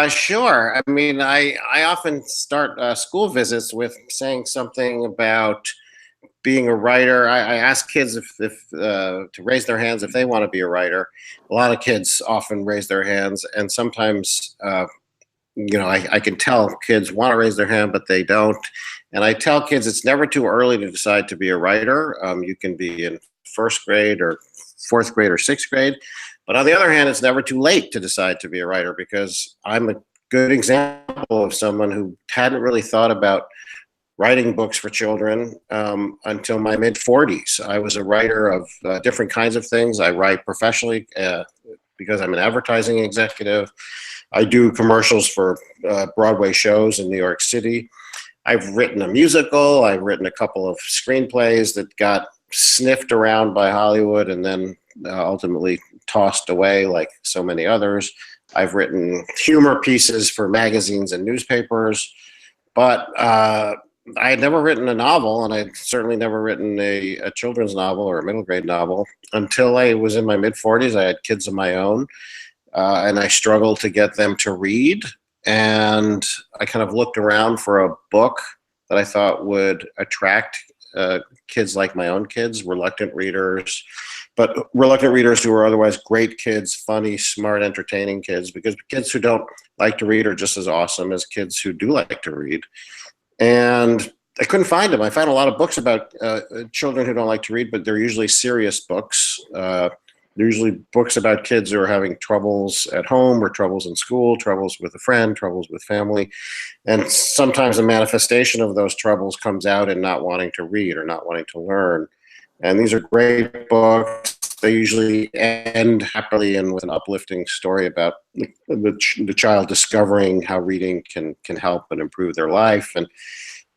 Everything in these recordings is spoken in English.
Sure. I mean, I often start school visits with saying something about being a writer. I ask kids if to raise their hands if they want to be a writer. A lot of kids often raise their hands, and sometimes I can tell kids want to raise their hand, but they don't. And I tell kids it's never too early to decide to be a writer. You can be in first grade or fourth grade or sixth grade. But on the other hand, it's never too late to decide to be a writer, because I'm a good example of someone who hadn't really thought about writing books for children until my mid-40s. I was a writer of different kinds of things. I write professionally because I'm an advertising executive. I do commercials for Broadway shows in New York City. I've written a musical. I've written a couple of screenplays that got sniffed around by Hollywood and then ultimately tossed away like so many others. I've written humor pieces for magazines and newspapers, but I had never written a novel, and I'd certainly never written a children's novel or a middle grade novel until I was in my mid-40s. I had kids of my own, and I struggled to get them to read. And I kind of looked around for a book that I thought would attract kids like my own kids, reluctant readers, but reluctant readers who are otherwise great kids, funny, smart, entertaining kids, because kids who don't like to read are just as awesome as kids who do like to read. And I couldn't find them. I found a lot of books about children who don't like to read, but they're usually serious books. They're usually books about kids who are having troubles at home or troubles in school, troubles with a friend, troubles with family. And sometimes the manifestation of those troubles comes out in not wanting to read or not wanting to learn. And these are great books. They usually end happily and with an uplifting story about the child discovering how reading can help and improve their life. And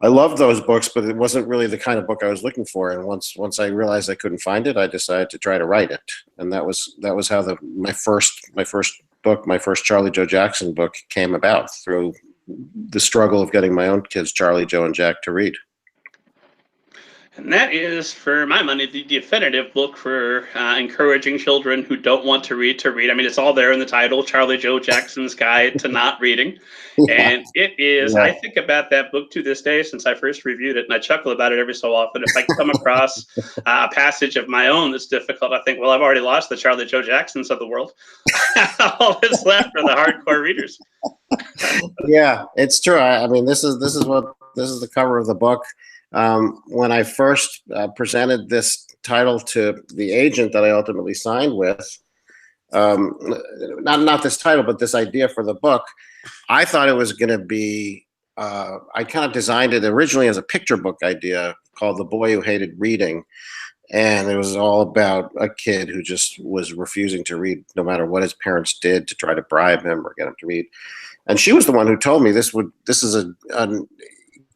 I loved those books, but it wasn't really the kind of book I was looking for. And once I realized I couldn't find it, I decided to try to write it. And that was how my first book, my first Charlie Joe Jackson book, came about, through the struggle of getting my own kids, Charlie, Joe, and Jack, to read. And that is, for my money, the definitive book for encouraging children who don't want to read to read. I mean, it's all there in the title, Charlie Joe Jackson's Guide to Not Reading. Yeah. And it is, yeah. I think about that book to this day since I first reviewed it, and I chuckle about it every so often. If I come across a passage of my own that's difficult, I think, well, I've already lost the Charlie Joe Jacksons of the world. All that's left are the hardcore readers. Yeah, it's true. I mean, this is the cover of the book. When I first presented this title to the agent that I ultimately signed with, not this title, but this idea for the book, I thought it was going to be, I kind of designed it originally as a picture book idea called The Boy Who Hated Reading. And it was all about a kid who just was refusing to read no matter what his parents did to try to bribe him or get him to read. And she was the one who told me this is a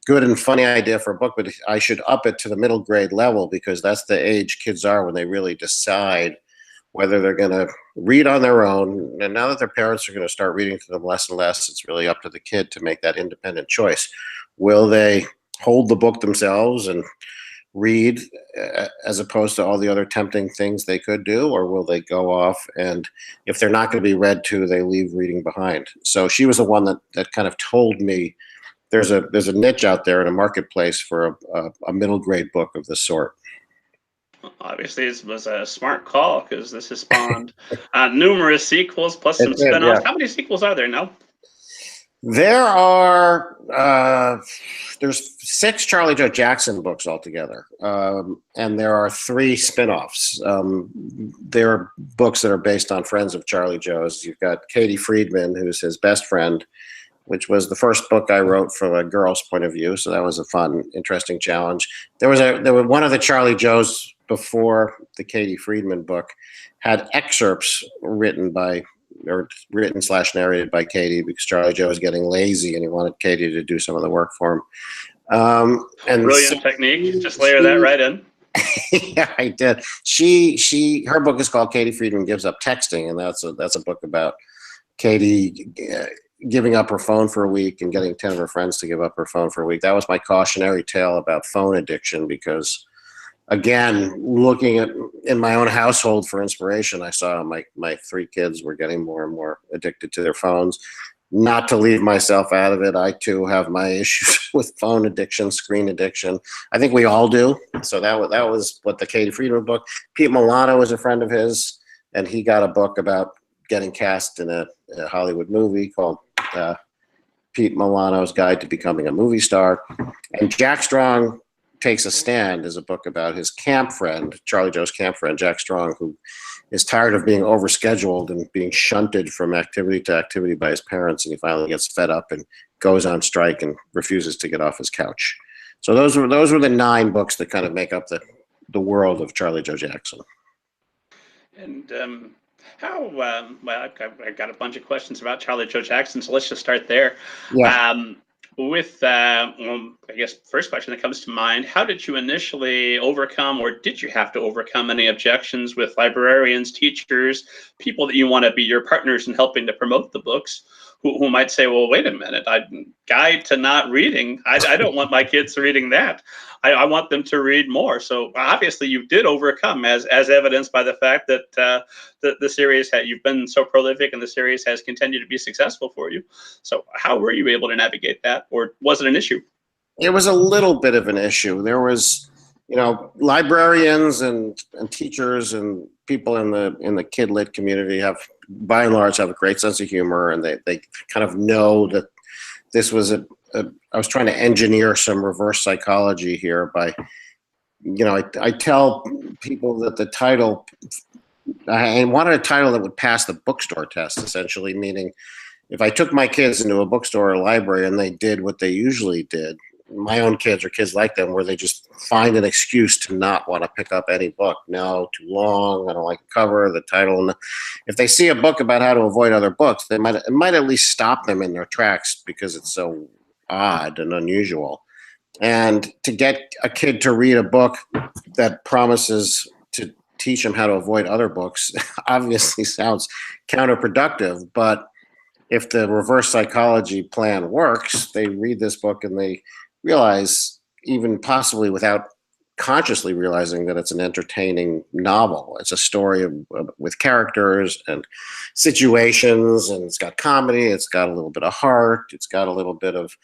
good and funny idea for a book, but I should up it to the middle grade level, because that's the age kids are when they really decide whether they're going to read on their own. And now that their parents are going to start reading to them less and less, it's really up to the kid to make that independent choice. Will they hold the book themselves and read as opposed to all the other tempting things they could do, or will they go off, and if they're not going to be read to, they leave reading behind? So she was the one that kind of told me there's a niche out there in a marketplace for a middle grade book of this sort. Obviously, it was a smart call, because this has spawned numerous sequels plus some spin-offs. Yeah. How many sequels are there now? There are there's 6 Charlie Joe Jackson books altogether, and there are 3 spin-offs. There are books that are based on friends of Charlie Joe's. You've got Katie Friedman, who's his best friend, which was the first book I wrote from a girl's point of view. So that was a fun, interesting challenge. There was one of the Charlie Joes before the Katie Friedman book had excerpts written / narrated by Katie, because Charlie Joe was getting lazy and he wanted Katie to do some of the work for him. And brilliant technique. Just layer that right in. Yeah, I did. Her book is called Katie Friedman Gives Up Texting, and that's a book about Katie giving up her phone for a week and getting 10 of her friends to give up her phone for a week. That was my cautionary tale about phone addiction, because, again, looking in my own household for inspiration, I saw my 3 kids were getting more and more addicted to their phones. not to leave myself out of it, I too have my issues with phone addiction, screen addiction. I think we all do. So that was what the Katie Friedman book. Pete Milano was a friend of his, and he got a book about getting cast in a Hollywood movie called Pete Milano's Guide to Becoming a Movie Star. And Jack Strong Takes a Stand is a book about his camp friend, Charlie Joe's camp friend, Jack Strong, who is tired of being overscheduled and being shunted from activity to activity by his parents, and he finally gets fed up and goes on strike and refuses to get off his couch. So those were the 9 books that kind of make up the world of Charlie Joe Jackson. And how, well, I've got a bunch of questions about Charlie Joe Jackson, so let's just start there. Yeah. I guess first question that comes to mind, how did you initially overcome, or did you have to overcome any objections with librarians, teachers, people that you want to be your partners in helping to promote the books, who might say, well, wait a minute, Guide to Not Reading, I don't want my kids reading that. I want them to read more. So obviously you did overcome, as evidenced by the fact that the series you've been so prolific and the series has continued to be successful for you. So how were you able to navigate that, or was it an issue? It was a little bit of an issue. There was, librarians and teachers and people in the kid lit community by and large have a great sense of humor, and they kind of know that this was I was trying to engineer some reverse psychology here by, I tell people that the title, I wanted a title that would pass the bookstore test, essentially, meaning if I took my kids into a bookstore or a library and they did what they usually did, my own kids or kids like them, where they just find an excuse to not want to pick up any book. No, too long, I don't like the cover, the title. If they see a book about how to avoid other books, it might at least stop them in their tracks because it's so odd and unusual. And to get a kid to read a book that promises to teach them how to avoid other books obviously sounds counterproductive, but if the reverse psychology plan works, they read this book and they realize, even possibly without consciously realizing, that it's an entertaining novel. It's a story with characters and situations, and it's got comedy, it's got a little bit of heart, it's got a little bit of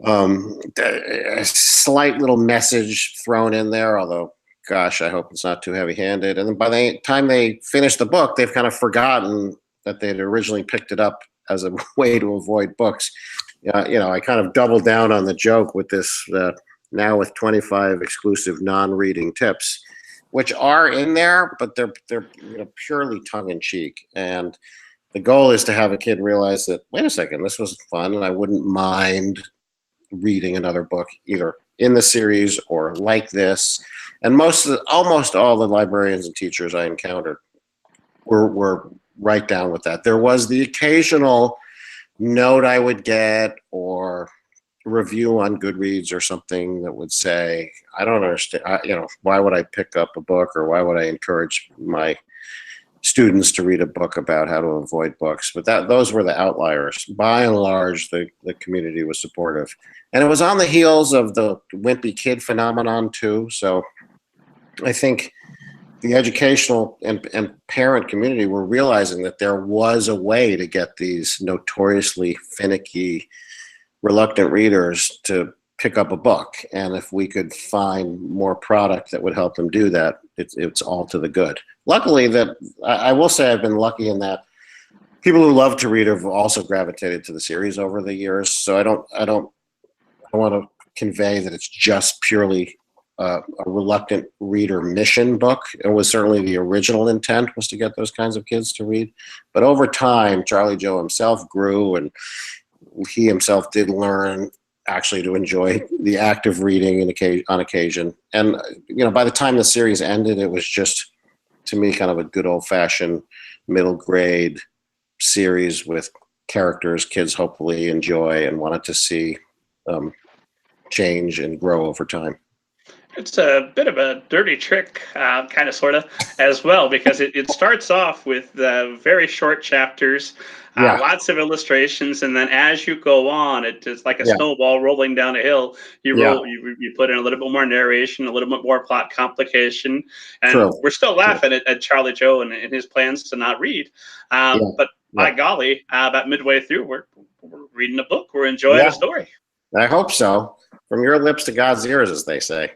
a slight little message thrown in there, although, gosh, I hope it's not too heavy-handed. And then by the time they finish the book, they've kind of forgotten that they'd originally picked it up as a way to avoid books. I kind of doubled down on the joke with this, now with 25 exclusive non-reading tips, which are in there, but they're purely tongue-in-cheek. And the goal is to have a kid realize that, wait a second, this was fun, and I wouldn't mind reading another book, either in the series or like this. And almost all the librarians and teachers I encountered were right down with that. There was the occasional note I would get, or review on Goodreads or something, that would say, I don't understand, why would I pick up a book, or why would I encourage my students to read a book about how to avoid books? But those were the outliers. By and large, the community was supportive. And it was on the heels of the wimpy kid phenomenon too. So I think the educational and parent community were realizing that there was a way to get these notoriously finicky, reluctant readers to pick up a book. And if we could find more product that would help them do that, it's all to the good. Luckily, I will say I've been lucky in that people who love to read have also gravitated to the series over the years. So I don't want to convey that it's just purely a reluctant reader mission book. It was certainly the original intent, was to get those kinds of kids to read. But over time, Charlie Joe himself grew, and he himself did learn actually to enjoy the act of reading on occasion. And by the time the series ended, it was just, to me, kind of a good old-fashioned middle grade series with characters kids hopefully enjoy and wanted to see change and grow over time. It's a bit of a dirty trick, kind of, sort of, as well, because it starts off with very short chapters, lots of illustrations, and then as you go on, it's like a snowball rolling down a hill. You put in a little bit more narration, a little bit more plot complication, and we're still laughing at Charlie Joe and his plans to not read. But by golly, about midway through, reading a book or enjoying a story. I hope so. From your lips to God's ears, as they say.